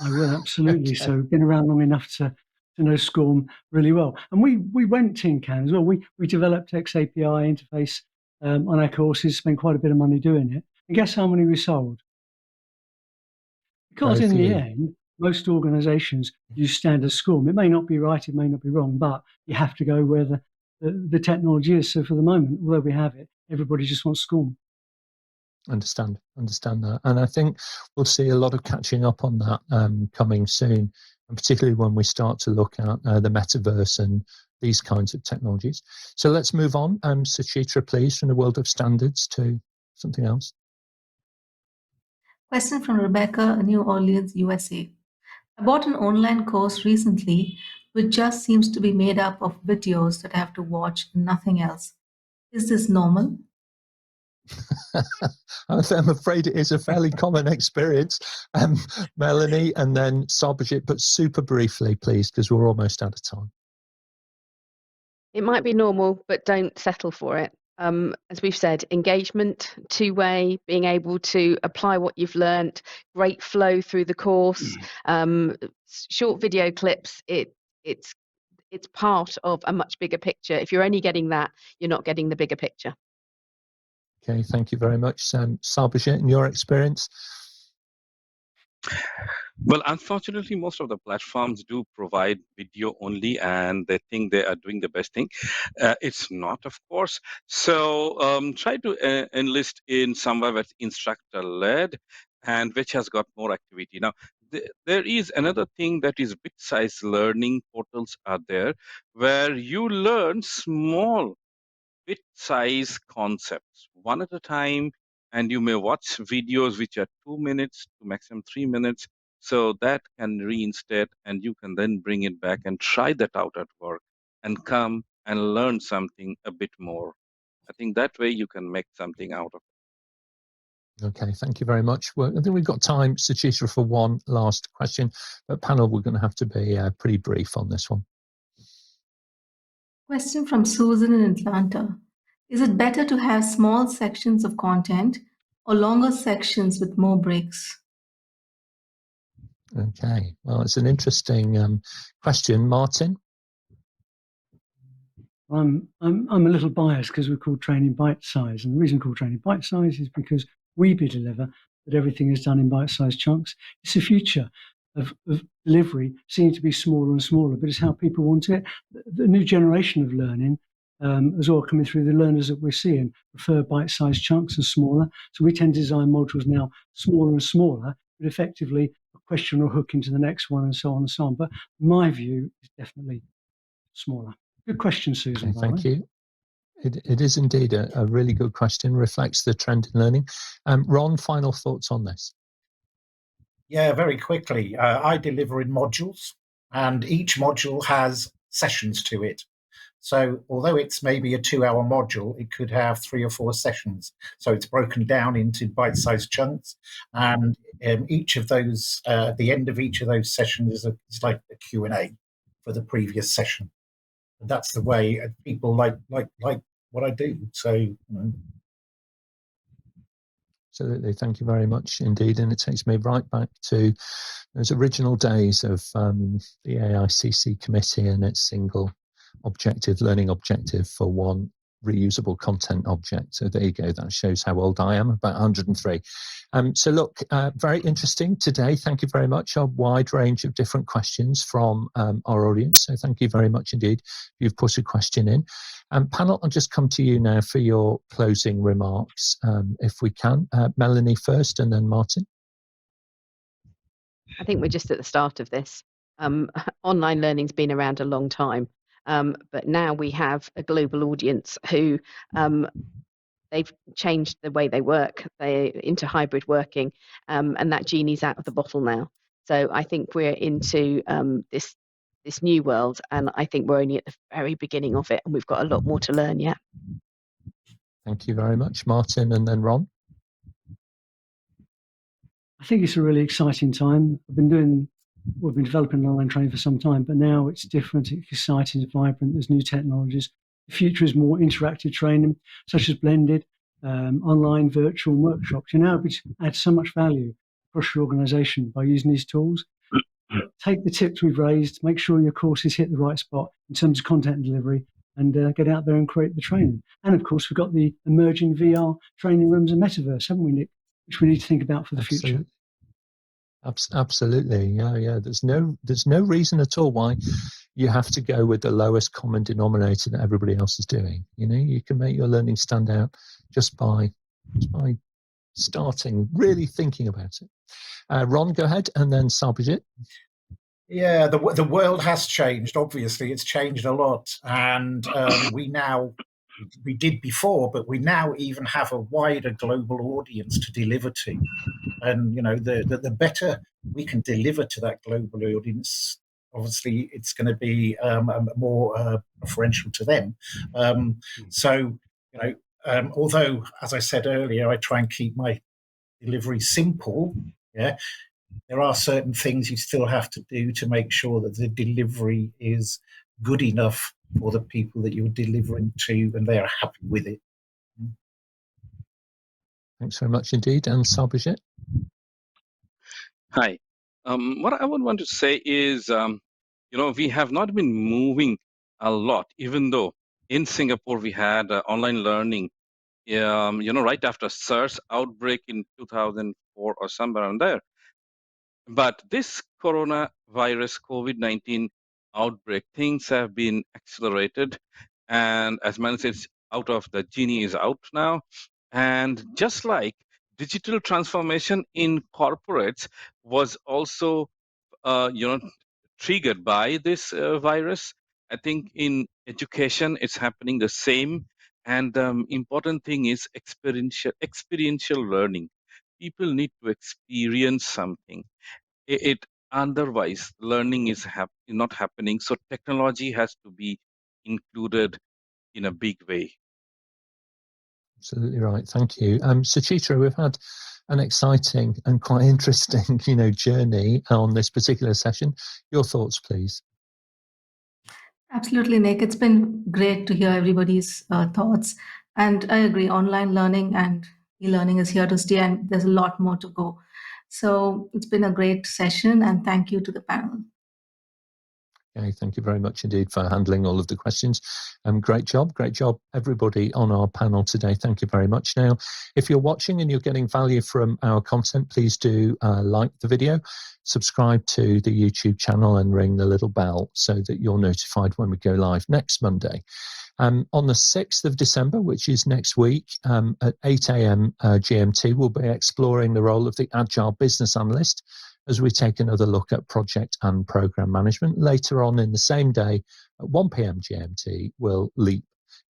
I will, absolutely. Okay. So been around long enough to know SCORM really well. And we went Tin Can as well. We developed XAPI interface on our courses, spent quite a bit of money doing it. And guess how many we sold? Because in the end, most organizations use standard SCORM. It may not be right, it may not be wrong, but you have to go where the technology is. So for the moment, where we have it, everybody just wants SCORM. Understand that, and I think we'll see a lot of catching up on that coming soon, and particularly when we start to look at the metaverse and these kinds of technologies. So let's move on. Suchitra, please, from the world of standards to something else. Question from Rebecca, New Orleans, USA. I bought an online course recently which just seems to be made up of videos that I have to watch and nothing else. Is this normal? I'm afraid it is a fairly common experience. Melanie and then Sarbojit, but super briefly, please, because we're almost out of time. It might be normal, but don't settle for it. As we've said, engagement, two-way, being able to apply what you've learnt, great flow through the course, short video clips, it's part of a much bigger picture. If you're only getting that, you're not getting the bigger picture. Okay, thank you very much. Sarbojit, in your experience? Well, unfortunately, most of the platforms do provide video only, and they think they are doing the best thing. It's not, of course. So try to enlist in somewhere that's instructor-led and which has got more activity. Now, there is another thing that is bit-sized learning portals are there where you learn small bit-sized concepts one at a time, and you may watch videos which are 2 minutes to maximum 3 minutes, so that can reinstate, and you can then bring it back and try that out at work and come and learn something a bit more. I think that way you can make something out of it. Okay, thank you very much. Well, I think we've got time, Suchitra, for one last question, but panel, we're going to have to be pretty brief on this one. Question from Susan in Atlanta. Is it better to have small sections of content or longer sections with more breaks? Okay, well, it's an interesting question. Martyn? I'm a little biased because we're called training bite size, and the reason we're called training bite size is because we deliver that everything is done in bite-sized chunks. It's the future of delivery, seeming to be smaller and smaller, but it's how people want it. The new generation of learning, as well, coming through, the learners that we're seeing prefer bite-sized chunks and smaller. So we tend to design modules now smaller and smaller, but effectively a question or hook into the next one, and so on and so on. But my view is definitely smaller. Good question, Susan. Okay, thank you. It is indeed a really good question, reflects the trend in learning. Ron, final thoughts on this? Yeah, very quickly. I deliver in modules, and each module has sessions to it. So although it's maybe a 2-hour module, it could have 3 or 4 sessions. So it's broken down into bite-sized chunks, and each of those, at the end of each of those sessions, is like a Q&A for the previous session. And that's the way people like what I do. So, you know. Absolutely, thank you very much indeed. And it takes me right back to those original days of the AICC committee and its single objective, learning objective for one reusable content object. So there you go, that shows how old I am, about 103. So look, very interesting today. Thank you very much. A wide range of different questions from our audience. So thank you very much indeed. You've put a question in. Panel, I'll just come to you now for your closing remarks, if we can. Melanie first and then Martyn. I think we're just at the start of this. Online learning's been around a long time. But now we have a global audience who they've changed the way they work. They're into hybrid working, and that genie's out of the bottle now. So I think we're into this new world, and I think we're only at the very beginning of it, and we've got a lot more to learn yet. Thank you very much, Martyn, and then Ron. I think it's a really exciting time. We've been developing online training for some time, but now it's different, it's exciting, it's vibrant, there's new technologies. The future is more interactive training, such as blended, online, virtual workshops. You're now able to add so much value across your organisation by using these tools. Take the tips we've raised, make sure your courses hit the right spot in terms of content and delivery, and get out there and create the training. And of course, we've got the emerging VR training rooms and metaverse, haven't we, Nick? Which we need to think about for the future. Absolutely, yeah. There's no reason at all why you have to go with the lowest common denominator that everybody else is doing. You know, you can make your learning stand out just by starting really thinking about it. Ron, go ahead, and then Sarbojit. Yeah, the world has changed. Obviously, it's changed a lot, and we did before, but we now even have a wider global audience to deliver to. And you know, the better we can deliver to that global audience, obviously, it's going to be more preferential to them. So, you know, although, as I said earlier, I try and keep my delivery simple. Yeah, there are certain things you still have to do to make sure that the delivery is good enough for the people that you're delivering to, and they are happy with it. Thanks very much indeed. And Sarbojit? Hi. What I would want to say is, you know, we have not been moving a lot, even though in Singapore we had online learning, you know, right after SARS outbreak in 2004 or somewhere around there. But this coronavirus COVID-19 outbreak, things have been accelerated. And as man says, out of the genie is out now. And just like digital transformation in corporates was also, you know, triggered by this virus, I think in education it's happening the same. And the important thing is experiential learning. People need to experience something. Otherwise learning is not happening. So technology has to be included in a big way. Absolutely right. Thank you. Suchitra, we've had an exciting and quite interesting, you know, journey on this particular session. Your thoughts, please. Absolutely, Nick. It's been great to hear everybody's thoughts. And I agree, online learning and e-learning is here to stay, and there's a lot more to go. So it's been a great session, and thank you to the panel. Okay, thank you very much indeed for handling all of the questions. Great job, everybody on our panel today. Thank you very much. Now, if you're watching and you're getting value from our content, please do like the video, subscribe to the YouTube channel and ring the little bell so that you're notified when we go live next Monday. On the 6th of December, which is next week, at 8 a.m. GMT, we'll be exploring the role of the Agile Business Analyst as we take another look at project and program management. Later on in the same day at 1 p.m. GMT, we'll leap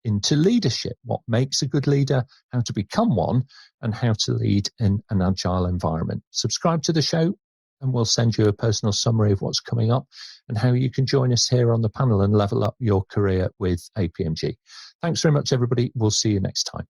into leadership, what makes a good leader, how to become one, and how to lead in an agile environment. Subscribe to the show and we'll send you a personal summary of what's coming up and how you can join us here on the panel and level up your career with APMG. Thanks very much, everybody. We'll see you next time.